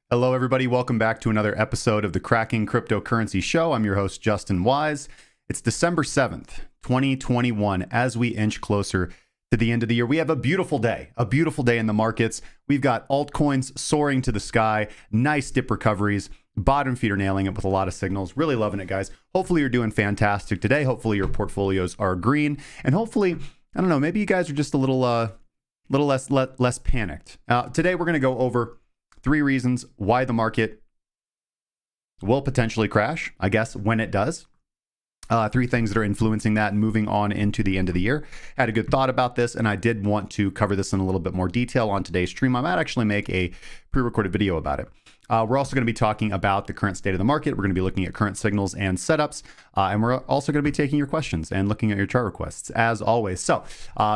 Hello, everybody. Welcome back to another episode of the Cracking Cryptocurrency Show. I'm your host, Justin Wise. It's December 7th, 2021. As we inch closer to the end of the year, we have a beautiful day in the markets. We've got altcoins soaring to the sky, nice dip recoveries, bottom feeder nailing it with a lot of signals. Really loving it, guys. Hopefully you're doing fantastic today. Hopefully your portfolios are green, and hopefully, I don't know, maybe you guys are just a little less panicked. Today we're going to go over 3 reasons why the market will potentially crash, I guess, when it does. 3 things that are influencing that and moving on into the end of the year. I had a good thought about this, and I did want to cover this in a little bit more detail on today's stream. I might actually make a pre-recorded video about it. We're also going to be talking about the current state of the market. We're going to be looking at current signals and setups. And we're also going to be taking your questions and looking at your chart requests, as always. So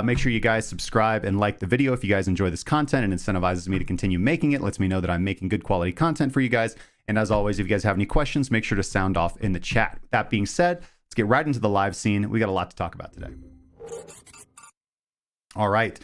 make sure you guys subscribe and like the video if you guys enjoy this content. It incentivizes me to continue making it. Lets me know that I'm making good quality content for you guys. And as always, if you guys have any questions, make sure to sound off in the chat. With that being said, let's get right into the live scene. We got a lot to talk about today. All right.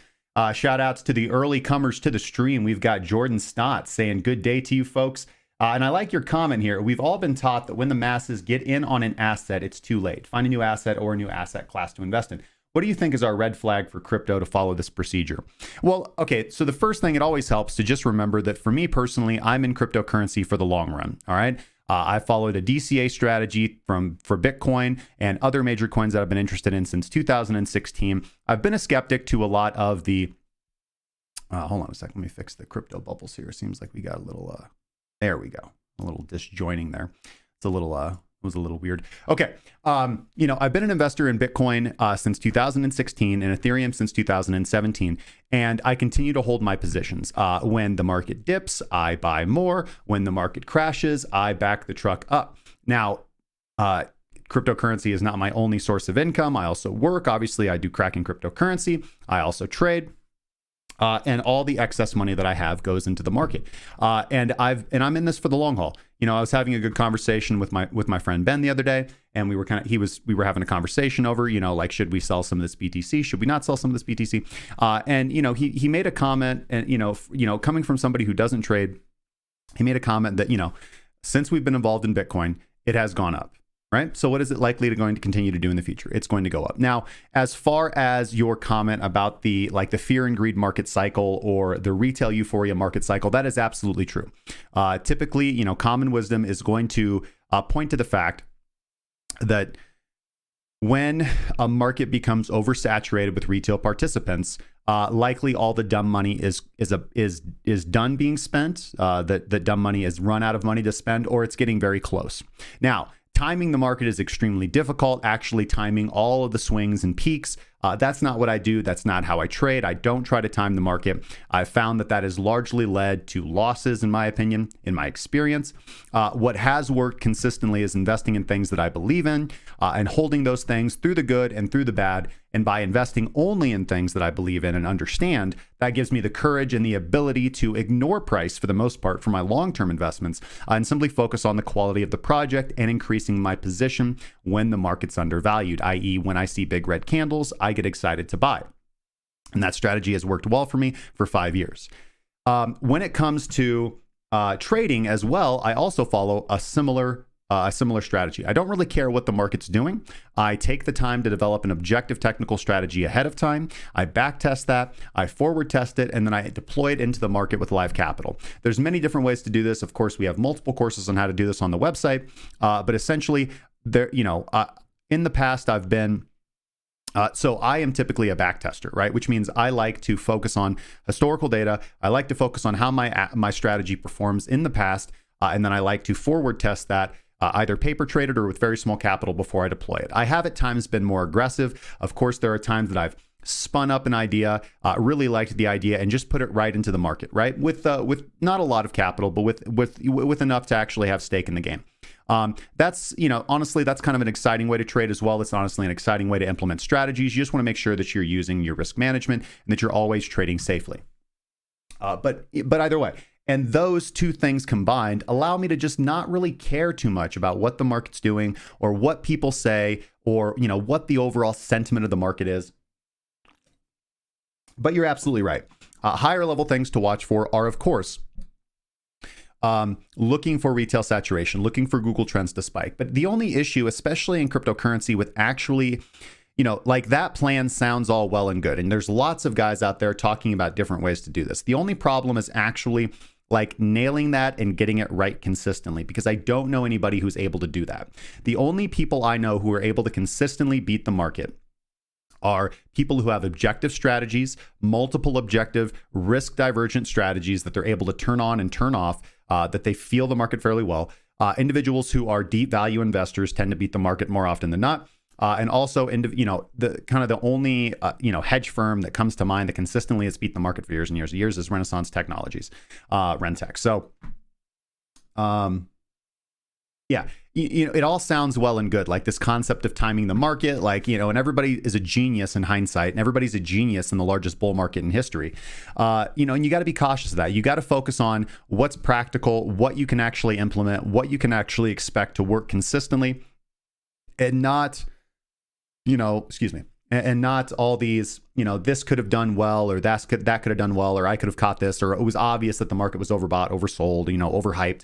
Shout outs to the early comers to the stream. We've got Jordan Stott saying good day to you folks. And I like your comment here. We've all been taught that when the masses get in on an asset, it's too late. Find a new asset or a new asset class to invest in. What do you think is our red flag for crypto to follow this procedure? Well, okay, so the first thing, it always helps to just remember that for me personally, I'm in cryptocurrency for the long run. All right. I followed a DCA strategy for Bitcoin and other major coins that I've been interested in since 2016. I've been a skeptic to a lot of the, hold on a second, let me fix the crypto bubbles here. Seems like we got a little, there we go, a little disjoining there. It's a little, it was a little weird. Okay. I've been an investor in Bitcoin since 2016 and Ethereum since 2017, and I continue to hold my positions. When the market dips, I buy more. When the market crashes, I back the truck up. Now, cryptocurrency is not my only source of income. I also work. Obviously, I do Cracking Cryptocurrency. I also trade. And all the excess money that I have goes into the market. And I'm in this for the long haul. I was having a good conversation with my friend Ben the other day, and we were having a conversation over, like, should we sell some of this BTC? Should we not sell some of this BTC? And he made a comment, and coming from somebody who doesn't trade, he made a comment that, since we've been involved in Bitcoin, it has gone up. Right? So what is it likely going to continue to do in the future? It's going to go up. Now, as far as your comment about the fear and greed market cycle or the retail euphoria market cycle, that is absolutely true. Typically, common wisdom is going to point to the fact that when a market becomes oversaturated with retail participants, likely all the dumb money is done being spent. That dumb money is run out of money to spend, or it's getting very close. Now, timing the market is extremely difficult. Actually timing all of the swings and peaks, that's not what I do. That's not how I trade. I don't try to time the market. I've found that has largely led to losses, in my opinion, in my experience. What has worked consistently is investing in things that I believe in and holding those things through the good and through the bad. And by investing only in things that I believe in and understand, that gives me the courage and the ability to ignore price for the most part for my long-term investments and simply focus on the quality of the project and increasing my position when the market's undervalued, i.e. when I see big red candles, I get excited to buy. And that strategy has worked well for me for 5 years. When it comes to trading as well, I also follow a similar strategy. I don't really care what the market's doing. I take the time to develop an objective technical strategy ahead of time. I back test that, I forward test it, and then I deploy it into the market with live capital. There's many different ways to do this. Of course, we have multiple courses on how to do this on the website. But essentially, in the past, I've been so I am typically a back tester, right? Which means I like to focus on historical data. I like to focus on how my strategy performs in the past. And then I like to forward test that either paper traded or with very small capital before I deploy it. I have at times been more aggressive. Of course, there are times that I've spun up an idea, really liked the idea, and just put it right into the market, right? With not a lot of capital, but with enough to actually have stake in the game. That's, honestly, that's kind of an exciting way to trade as well. It's honestly an exciting way to implement strategies. You just want to make sure that you're using your risk management and that you're always trading safely. But either way, and those two things combined allow me to just not really care too much about what the market's doing or what people say or, what the overall sentiment of the market is. But you're absolutely right. Higher level things to watch for are, of course, looking for retail saturation, looking for Google Trends to spike. But the only issue, especially in cryptocurrency, with actually, like that plan sounds all well and good. And there's lots of guys out there talking about different ways to do this. The only problem is actually like nailing that and getting it right consistently, because I don't know anybody who's able to do that. The only people I know who are able to consistently beat the market are people who have objective strategies, multiple objective risk divergent strategies that they're able to turn on and turn off, that they feel the market fairly well. Individuals who are deep value investors tend to beat the market more often than not. And also, the kind of the only, hedge firm that comes to mind that consistently has beat the market for years and years and years is Renaissance Technologies, Rentech. So, it all sounds well and good, like this concept of timing the market, and everybody is a genius in hindsight, and everybody's a genius in the largest bull market in history. And you got to be cautious of that. You got to focus on what's practical, what you can actually implement, what you can actually expect to work consistently, and not, and not all these, this could have done well, or that could have done well, or I could have caught this, or it was obvious that the market was overbought, oversold, overhyped.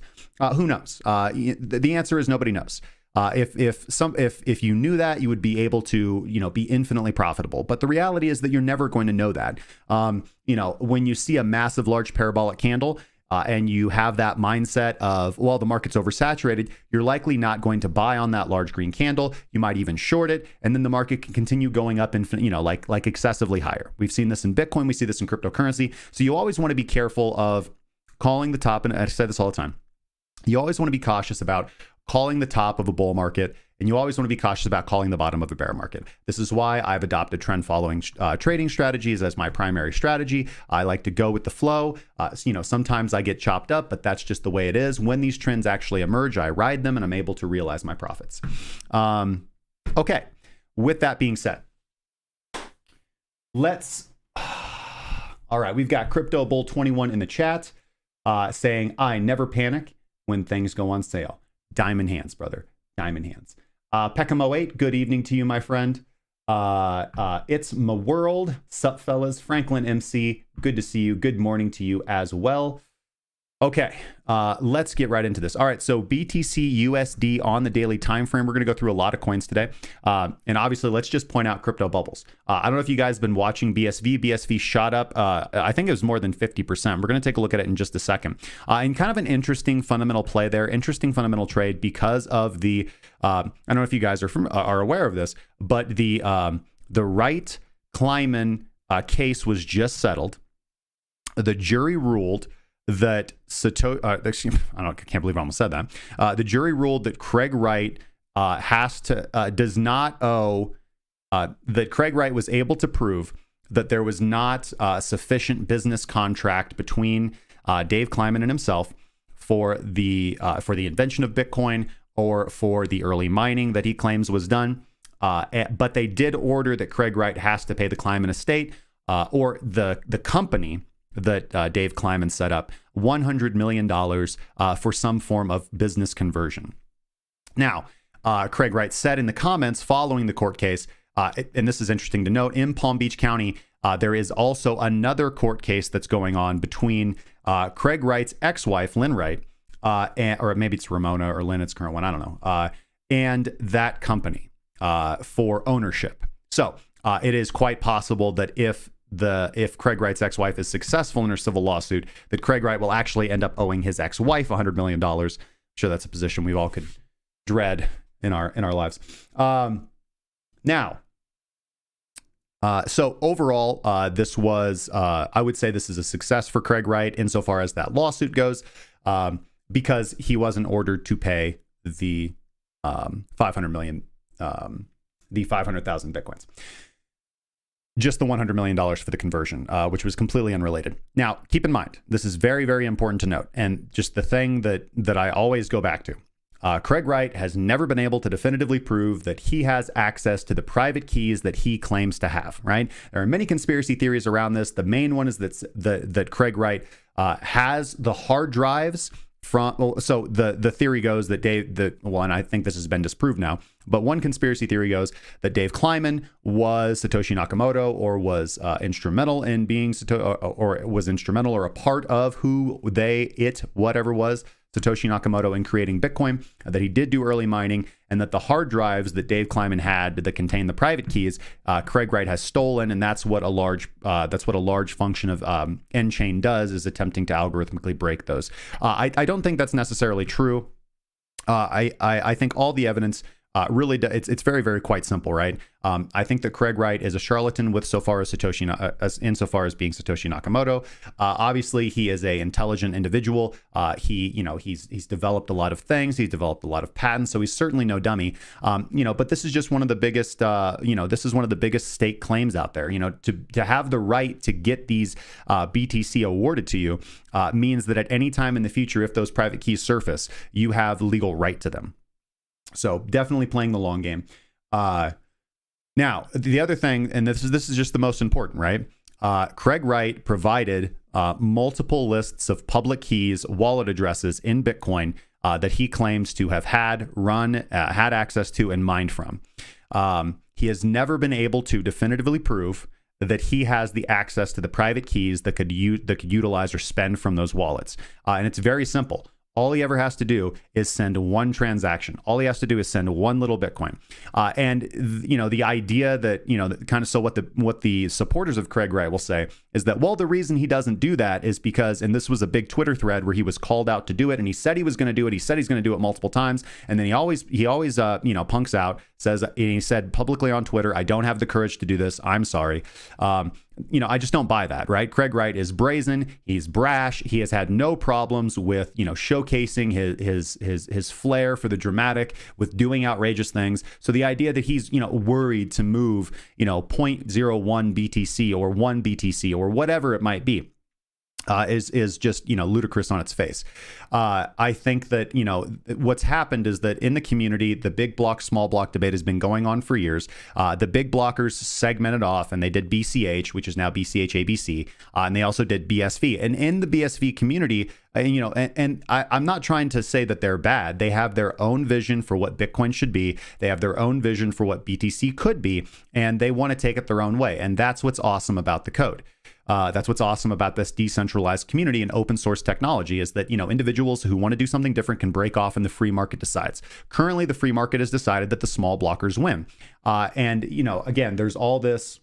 Who knows? The answer is nobody knows. If you knew that, you would be able to, be infinitely profitable. But the reality is that you're never going to know that. When you see a massive, large parabolic candle, and you have that mindset of, well, the market's oversaturated, you're likely not going to buy on that large green candle. You might even short it, and then the market can continue going up like excessively higher. We've seen this in Bitcoin. We see this in cryptocurrency. So you always want to be careful of calling the top, and I say this all the time. You always want to be cautious about calling the top of a bull market, and you always want to be cautious about calling the bottom of a bear market. This is why I've adopted trend following trading strategies as my primary strategy. I like to go with the flow. Sometimes I get chopped up, but that's just the way it is. When these trends actually emerge, I ride them and I'm able to realize my profits. Okay, with that being said, all right, we've got Crypto Bull 21 in the chat saying, I never panic when things go on sale. Diamond hands, brother. Diamond hands. Peckham08, good evening to you, my friend. It's my world. Sup, fellas? Franklin MC, good to see you. Good morning to you as well. Okay, let's get right into this. All right, so BTC USD on the daily time frame. We're going to go through a lot of coins today. And obviously, let's just point out crypto bubbles. I don't know if you guys have been watching BSV. BSV shot up, I think it was more than 50%. We're going to take a look at it in just a second. And kind of an interesting fundamental play there, interesting fundamental trade because of the, I don't know if you guys are aware of this, but the Wright Kleiman case was just settled. The jury ruled that I can't believe I almost said that. The jury ruled that Craig Wright does not owe, that Craig Wright was able to prove that there was not sufficient business contract between Dave Kleiman and himself for the invention of Bitcoin or for the early mining that he claims was done. But they did order that Craig Wright has to pay the Kleiman estate or the company that Dave Kleiman set up $100 million for some form of business conversion. Now, Craig Wright said in the comments following the court case, and this is interesting to note, in Palm Beach County, there is also another court case that's going on between Craig Wright's ex-wife, Lynn Wright, or maybe it's Ramona or Lynn, it's current one, I don't know, and that company for ownership. So it is quite possible that if Craig Wright's ex-wife is successful in her civil lawsuit, that Craig Wright will actually end up owing his ex-wife $100 million. I'm sure that's a position we all could dread in our lives. So overall, this was, I would say this is a success for Craig Wright insofar as that lawsuit goes, because he wasn't ordered to pay the 500 million, the 500,000 Bitcoins. Just the $100 million for the conversion, which was completely unrelated. Now, keep in mind, this is very, very important to note. And just the thing that I always go back to, Craig Wright has never been able to definitively prove that he has access to the private keys that he claims to have, right? There are many conspiracy theories around this. The main one is that Craig Wright has the hard drives from, so the theory goes that and I think this has been disproved now, But one conspiracy theory goes that Dave Kleiman was Satoshi Nakamoto, or was instrumental in being or was instrumental or a part of who whatever was Satoshi Nakamoto in creating Bitcoin, that he did do early mining, and that the hard drives that Dave Kleiman had that contain the private keys, Craig Wright has stolen, and that's what a large function of N-chain does, is attempting to algorithmically break those. I don't think that's necessarily true. I think all the evidence really, it's very, very quite simple, right? I think that Craig Wright is a charlatan insofar as being Satoshi Nakamoto. Obviously, he is an intelligent individual. He's developed a lot of things. He's developed a lot of patents, so he's certainly no dummy. But this is just one of the biggest. This is one of the biggest stake claims out there. To have the right to get these BTC awarded to you means that at any time in the future, if those private keys surface, you have legal right to them. So definitely playing the long game. Now, the other thing, and this is just the most important, right? Craig Wright provided multiple lists of public keys, wallet addresses in Bitcoin that he claims to have had access to, and mined from. He has never been able to definitively prove that he has the access to the private keys that could utilize or spend from those wallets. And it's very simple. All he ever has to do is send one transaction. All he has to do is send one little Bitcoin. The idea that, so what the supporters of Craig Wright will say is that, well, the reason he doesn't do that is because, and this was a big Twitter thread where he was called out to do it, and he said he was going to do it. He said he's going to do it multiple times. And then he always punks out, says, and he said publicly on Twitter, I don't have the courage to do this. I'm sorry. I just don't buy that, right? Craig Wright is brazen. He's brash. He has had no problems with, showcasing his flair for the dramatic, with doing outrageous things. So the idea that he's, worried to move, 0.01 BTC or 1 BTC or whatever it might be, is just ludicrous on its face. I think that what's happened is that in the community, the big block small block debate has been going on for years. The big blockers segmented off, and they did BCH, which is now BCH ABC, and they also did BSV. And in the BSV community, I'm not trying to say that they're bad. They have their own vision for what Bitcoin should be. They have their own vision for what BTC could be, and they want to take it their own way. And that's what's awesome about the code. That's what's awesome about this decentralized community and open source technology, is that, individuals who want to do something different can break off and the free market decides. Currently, the free market has decided that the small blockers win. Again, there's all this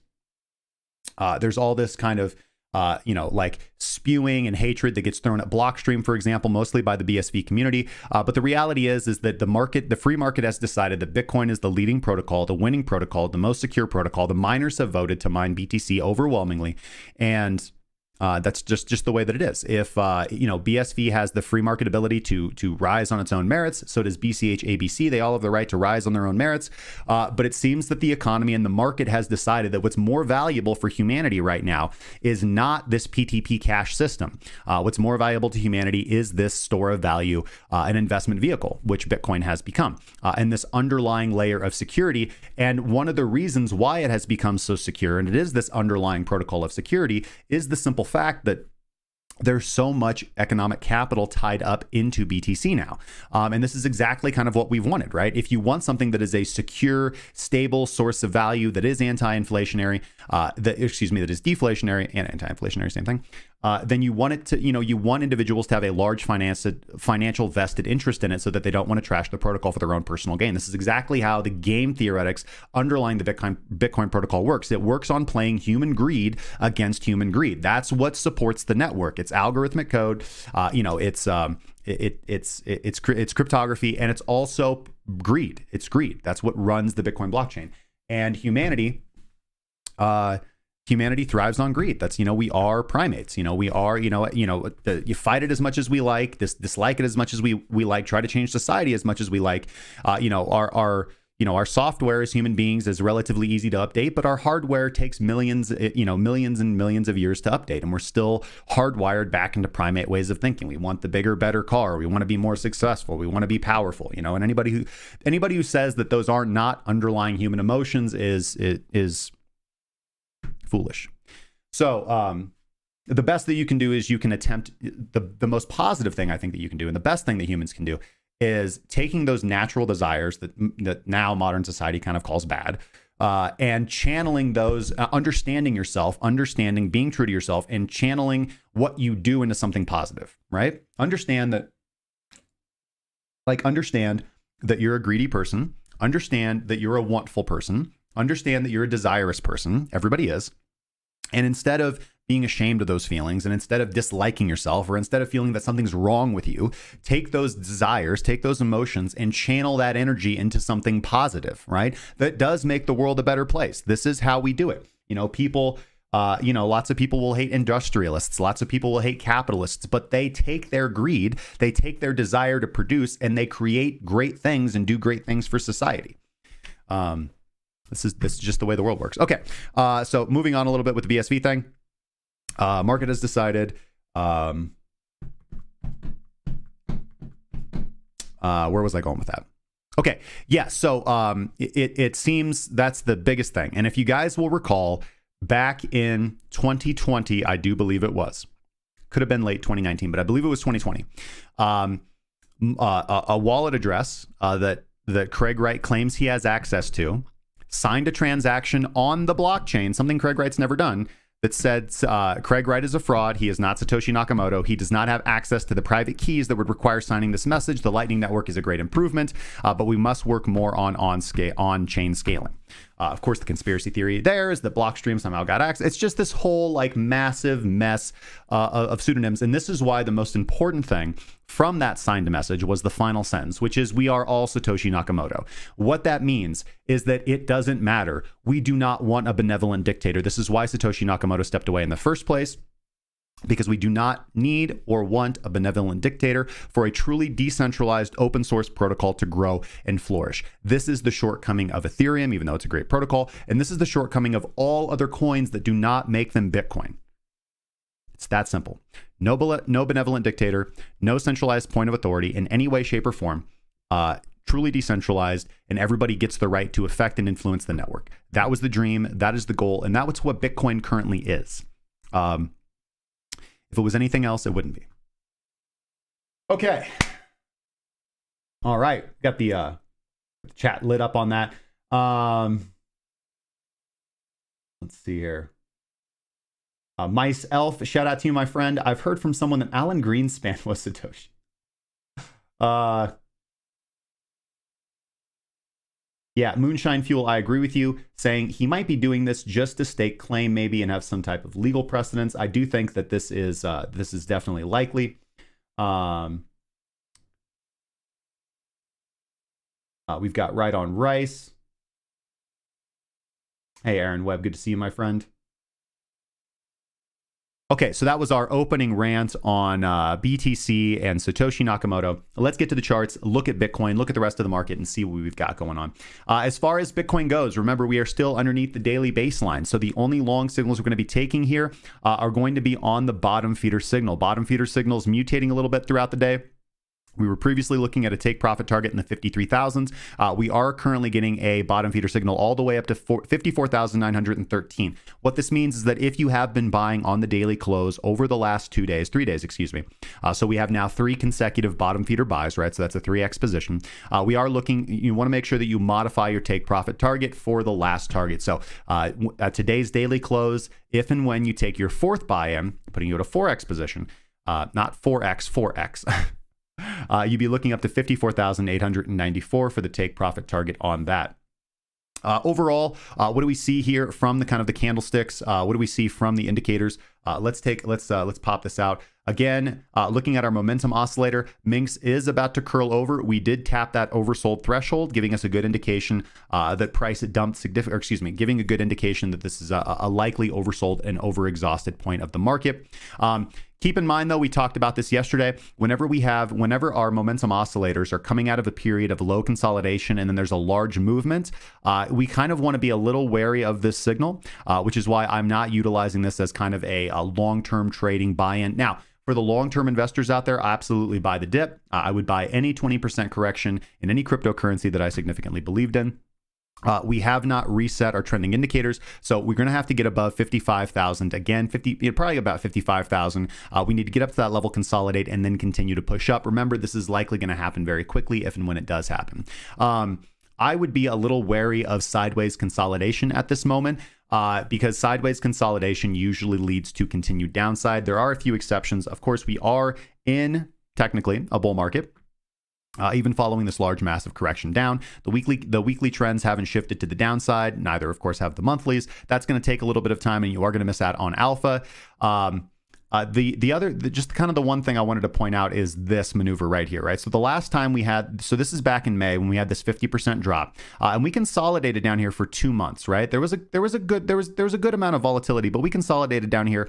kind of, like spewing and hatred that gets thrown at Blockstream, for example, mostly by the BSV community. But the reality is that the free market has decided that Bitcoin is the leading protocol, the winning protocol, the most secure protocol. The miners have voted to mine BTC overwhelmingly. And that's just the way that it is. If BSV has the free market ability to rise on its own merits, so does BCH ABC. They all have the right to rise on their own merits. But it seems that the economy and the market has decided that what's more valuable for humanity right now is not this PTP cash system. What's more valuable to humanity is this store of value, an investment vehicle, which Bitcoin has become, and this underlying layer of security. And one of the reasons why it has become so secure, and it is this underlying protocol of security, is the simple fact that there's so much economic capital tied up into BTC now. And this is exactly kind of what we've wanted, right? If you want something that is a secure, stable source of value that is anti-inflationary, that is deflationary and anti-inflationary, same thing, then you want it to, you want individuals to have a large financial vested interest in it so that they don't want to trash the protocol for their own personal gain. This is exactly how the game theoretics underlying the Bitcoin protocol works. It works on playing human greed against human greed. That's what supports the network. It's algorithmic code. It's cryptography, and it's also greed. It's greed. That's what runs the Bitcoin blockchain. And humanity thrives on greed. That's, we are primates. We are, you fight it as much as we like, dislike it as much as we like, try to change society as much as we like. Our software as human beings is relatively easy to update, but our hardware takes millions and millions of years to update. And we're still hardwired back into primate ways of thinking. We want the bigger, better car. We want to be more successful. We want to be powerful, and anybody who says that those are not underlying human emotions is foolish. So, the best that you can do is you can attempt the most positive thing I think that you can do, and the best thing that humans can do is taking those natural desires that now modern society kind of calls bad, and channeling those, understanding yourself, being true to yourself, and channeling what you do into something positive, right? Understand that you're a greedy person. Understand that you're a wantful person. Understand that you're a desirous person. Everybody is. And instead of being ashamed of those feelings, and instead of disliking yourself, or instead of feeling that something's wrong with you, take those desires, take those emotions, and channel that energy into something positive, right? That does make the world a better place. This is how we do it. People, lots of people will hate industrialists. Lots of people will hate capitalists, but they take their greed, they take their desire to produce, and they create great things and do great things for society. This is just the way the world works. Okay, so moving on a little bit with the BSV thing. Market has decided. Where was I going with that? Okay, yeah. So it seems that's the biggest thing. And if you guys will recall, back in 2020, I do believe it was. Could have been late 2019, but I believe it was 2020. A wallet address that Craig Wright claims he has access to signed a transaction on the blockchain, something Craig Wright's never done, that said Craig Wright is a fraud. He is not Satoshi Nakamoto. He does not have access to the private keys that would require signing this message. The Lightning Network is a great improvement, but we must work more on-chain scaling. Of course, the conspiracy theory there is that Blockstream somehow got access. It's just this whole massive mess of pseudonyms. And this is why the most important thing from that signed message was the final sentence, which is, "We are all Satoshi Nakamoto." What that means is that it doesn't matter. We do not want a benevolent dictator. This is why Satoshi Nakamoto stepped away in the first place, because we do not need or want a benevolent dictator for a truly decentralized open source protocol to grow and flourish. This is the shortcoming of Ethereum, even though it's a great protocol. And this is the shortcoming of all other coins that do not make them Bitcoin. It's that simple. No benevolent dictator, no centralized point of authority in any way, shape, or form. Truly decentralized, and everybody gets the right to affect and influence the network. That was the dream. That is the goal. And that's what Bitcoin currently is. If it was anything else, it wouldn't be. Okay. All right. Got the chat lit up on that. Let's see here. Mice Elf, shout out to you, my friend. I've heard from someone that Alan Greenspan was Satoshi. Yeah, Moonshine Fuel, I agree with you, saying he might be doing this just to stake claim maybe and have some type of legal precedence. I do think that this is definitely likely. We've got Right on Rice. Hey, Aaron Webb, good to see you, my friend. Okay, so that was our opening rant on BTC and Satoshi Nakamoto. Let's get to the charts, look at Bitcoin, look at the rest of the market, and see what we've got going on. As far as Bitcoin goes, remember, we are still underneath the daily baseline. So the only long signals we're going to be taking here are going to be on the bottom feeder signal. Bottom feeder signals mutating a little bit throughout the day. We were previously looking at a take profit target in the 53,000s. We are currently getting a bottom feeder signal all the way up to 54,913. What this means is that if you have been buying on the daily close over the last 3 days, so we have now 3 consecutive bottom feeder buys, right? So that's a 3x position. We are looking, you want to make sure that you modify your take profit target for the last target. So at today's daily close, if and when you take your 4th buy-in, putting you at a 4x position, not 4x, 4x. You'd be looking up to 54,894 for the take profit target on that. Overall, what do we see here from the kind of the candlesticks? What do we see from the indicators? Let's pop this out. Again, looking at our momentum oscillator, Minx is about to curl over. We did tap that oversold threshold, giving us a good indication that price dumped significant, giving a good indication that this is a likely oversold and overexhausted point of the market. Keep in mind, though, we talked about this yesterday. Whenever our momentum oscillators are coming out of a period of low consolidation and then there's a large movement, we kind of want to be a little wary of this signal, which is why I'm not utilizing this as kind of a long-term trading buy-in. Now, for the long-term investors out there, I absolutely buy the dip. I would buy any 20% correction in any cryptocurrency that I significantly believed in. We have not reset our trending indicators, so we're going to have to get above 55,000 again. Probably about 55,000. We need to get up to that level, consolidate, and then continue to push up. Remember, this is likely going to happen very quickly if and when it does happen. I would be a little wary of sideways consolidation at this moment. Because sideways consolidation usually leads to continued downside. There are a few exceptions. Of course, we are in technically a bull market. Even following this large, massive correction down, the weekly trends haven't shifted to the downside. Neither, of course, have the monthlies. That's going to take a little bit of time, and you are going to miss out on alpha. Just kind of the one thing I wanted to point out is this maneuver right here, right? So the last time we had, so this is back in May when we had this 50% drop, and we consolidated down here for 2 months, right? There was a good amount of volatility, but we consolidated down here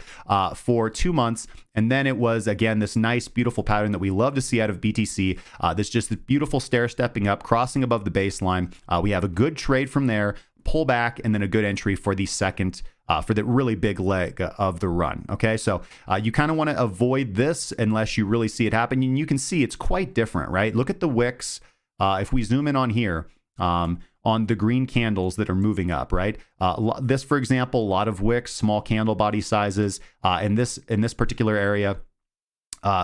for 2 months, and then it was again this nice, beautiful pattern that we love to see out of BTC. This beautiful stair stepping up, crossing above the baseline. We have a good trade from there, pull back, and then a good entry for the second. For the really big leg of the run. Okay, so you kind of want to avoid this unless you really see it happen. And you can see it's quite different, right? Look at the wicks. If we zoom in on here, on the green candles that are moving up, right? This, for example, a lot of wicks, small candle body sizes. In this particular area,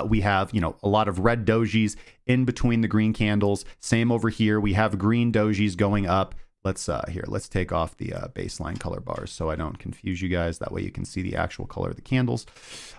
we have, a lot of red dojis in between the green candles. Same over here. We have green dojis going up. Let's take off the baseline color bars so I don't confuse you guys. That way you can see the actual color of the candles.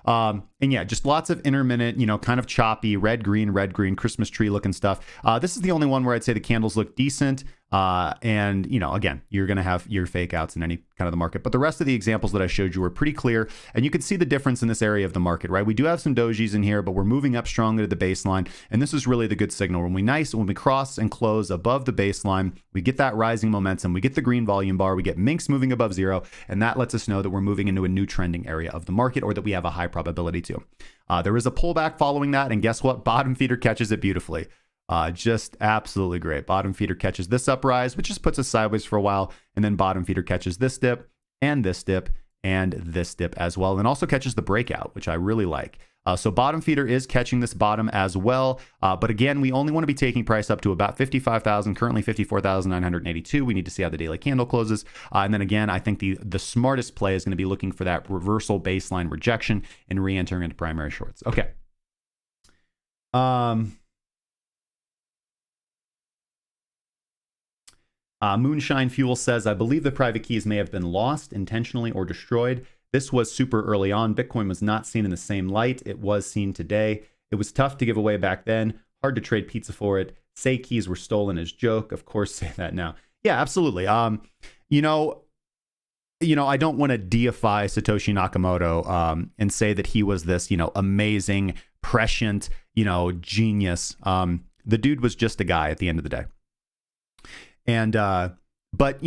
And yeah, just lots of intermittent, kind of choppy, red, green, Christmas tree looking stuff. This is the only one where I'd say the candles look decent. And, again, you're going to have your fake outs in any kind of the market. But the rest of the examples that I showed you were pretty clear. And you can see the difference in this area of the market, right? We do have some dojis in here, but we're moving up strongly to the baseline. And this is really the good signal. When we cross and close above the baseline, we get that rising momentum. We get the green volume bar. We get minks moving above zero. And that lets us know that we're moving into a new trending area of the market, or that we have a high probability to. There is a pullback following that. And guess what? Bottom feeder catches it beautifully. Just absolutely great. Bottom feeder catches this uprise, which just puts us sideways for a while. And then bottom feeder catches this dip and this dip and this dip as well. And also catches the breakout, which I really like. So bottom feeder is catching this bottom as well. But again, we only want to be taking price up to about 55,000, currently 54,982. We need to see how the daily candle closes. And then again, I think the smartest play is going to be looking for that reversal baseline rejection and re-entering into primary shorts. Okay. Moonshine Fuel says, I believe the private keys may have been lost intentionally or destroyed. This was super early on. Bitcoin was not seen in the same light it was seen today. It was tough to give away back then. Hard to trade pizza for it. Say keys were stolen as joke. Of course, say that now. Yeah, absolutely. I don't want to deify Satoshi Nakamoto and say that he was this, amazing, prescient, genius. The dude was just a guy at the end of the day. And but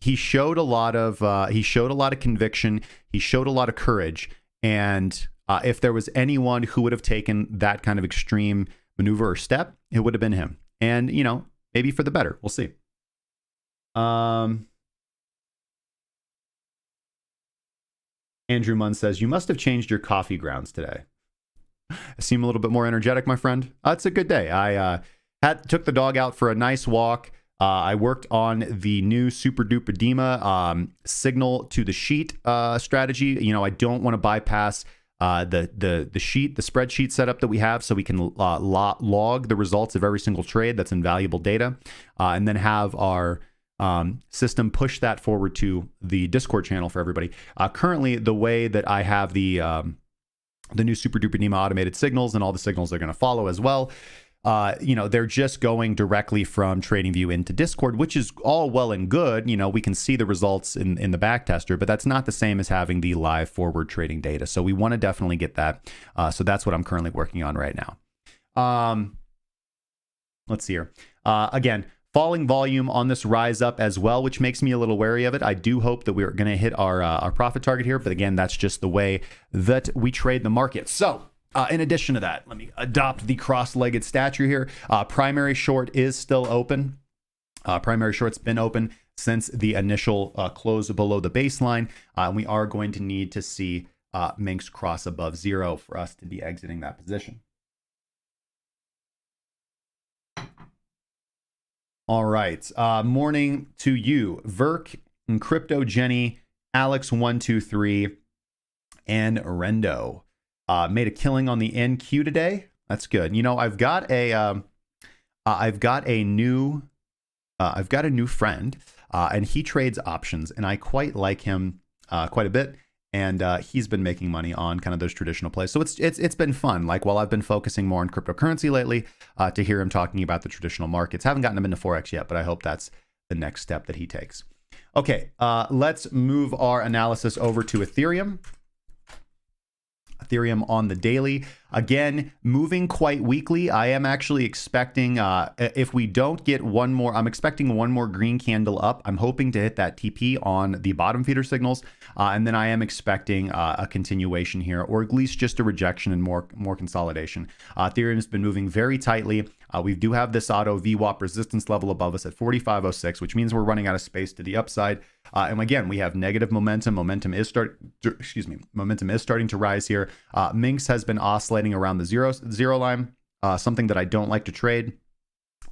he showed a lot of conviction. He showed a lot of courage. And if there was anyone who would have taken that kind of extreme maneuver or step, it would have been him. And maybe for the better. We'll see. Andrew Munn says, you must have changed your coffee grounds today. I seem a little bit more energetic, my friend. It's a good day. I took the dog out for a nice walk. I worked on the new Super Duper Dima signal to the sheet strategy. I don't want to bypass the spreadsheet setup that we have, so we can log the results of every single trade. That's invaluable data, and then have our system push that forward to the Discord channel for everybody. Currently, the way that I have the new Super Duper Dima automated signals and all the signals they're going to follow as well. They're just going directly from TradingView into Discord, which is all well and good. We can see the results in the backtester, but that's not the same as having the live forward trading data. So we want to definitely get that. So that's what I'm currently working on right now. Let's see here. Again, falling volume on this rise up as well, which makes me a little wary of it. I do hope that we're going to hit our profit target here. But again, that's just the way that we trade the market. So in addition to that, let me adopt the cross-legged stature here. Primary short is still open. Primary short's been open since the initial close below the baseline. We are going to need to see minks cross above zero for us to be exiting that position. All right. Morning to you, Verk and Crypto Jenny, Alex123, and Rendo. Made a killing on the NQ today. That's good. You know, I've got a new friend, and he trades options, and I quite like him quite a bit. And he's been making money on kind of those traditional plays. So it's been fun. Like, while I've been focusing more on cryptocurrency lately, to hear him talking about the traditional markets. Haven't gotten him into Forex yet, but I hope that's the next step that he takes. Okay, let's move our analysis over to Ethereum. Ethereum on the daily. Again, moving quite weakly. I am actually expecting, if we don't get one more, I'm expecting one more green candle up. I'm hoping to hit that TP on the bottom feeder signals. And then I am expecting a continuation here, or at least just a rejection and more consolidation. Ethereum has been moving very tightly. We do have this auto VWAP resistance level above us at 45.06, which means we're running out of space to the upside. And again, we have negative momentum. Momentum is starting to rise here. Minx has been oscillating around the zero line, something that I don't like to trade,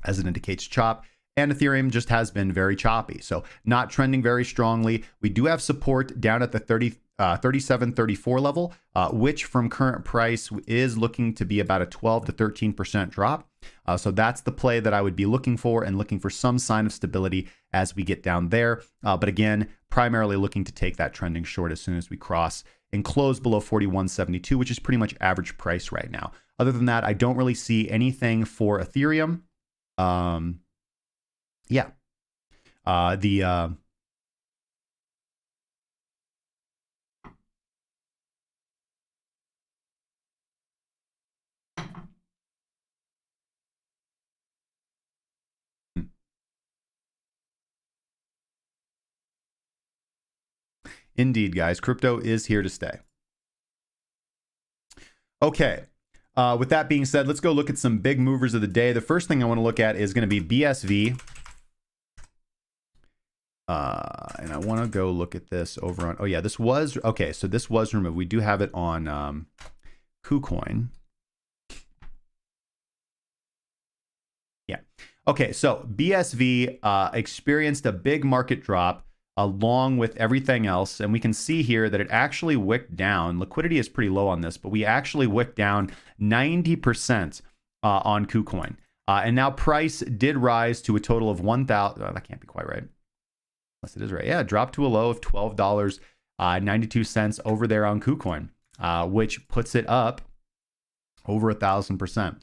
as it indicates chop. And Ethereum just has been very choppy, so not trending very strongly. We do have support down at the 37.34 level, which from current price is looking to be about a 12 to 13% drop. So that's the play that I would be looking for, and looking for some sign of stability as we get down there. But again, primarily looking to take that trending short as soon as we cross and close below 41.72, which is pretty much average price right now. Other than that, I don't really see anything for Ethereum. Yeah. Indeed, guys, crypto is here to stay. Okay. With that being said, let's go look at some big movers of the day. The first thing I want to look at is going to be BSV. And I want to go look at this over on, oh yeah, this was, okay, so this was removed. We do have it on KuCoin. Yeah. Okay, so BSV experienced a big market drop along with everything else. And we can see here that it actually wicked down. Liquidity is pretty low on this, but we actually wicked down 90% on KuCoin. And now price did rise to a total of 1,000. Oh, that can't be quite right. Unless it is right. Yeah, it dropped to a low of $12.92 over there on KuCoin, which puts it up over 1,000%.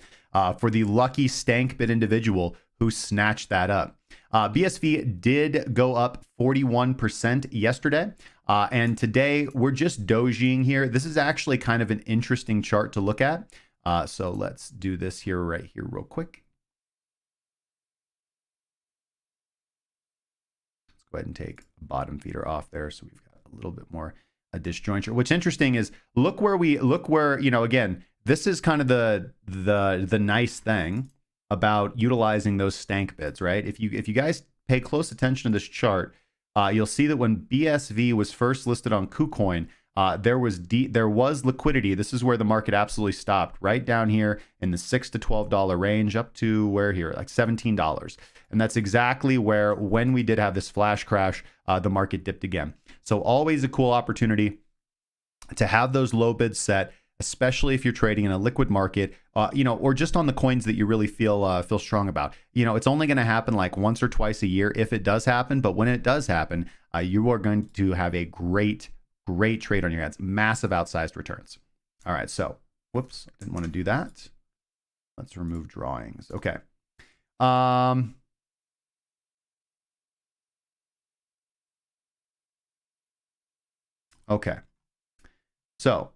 For the lucky stank bit individual who snatched that up. BSV did go up 41% yesterday. And today we're just dojiing here. This is actually kind of an interesting chart to look at. So let's do this here right here real quick. Let's go ahead and take the bottom feeder off there. So we've got a little bit more disjointure. What's interesting is look where, you know, again, this is kind of the nice thing about utilizing those stank bids, right? If you guys pay close attention to this chart, you'll see that when BSV was first listed on KuCoin, there was liquidity. This is where the market absolutely stopped, right down here in the $6 to $12 range, up to where here, like $17. And that's exactly where, when we did have this flash crash, the market dipped again. So always a cool opportunity to have those low bids set, especially if you're trading in a liquid market, you know, or just on the coins that you really feel strong about. You know, it's only going to happen like once or twice a year if it does happen. But when it does happen, you are going to have a great trade on your hands. Massive outsized returns. All right. So, whoops, didn't want to do that. Let's remove drawings. Okay. Okay. So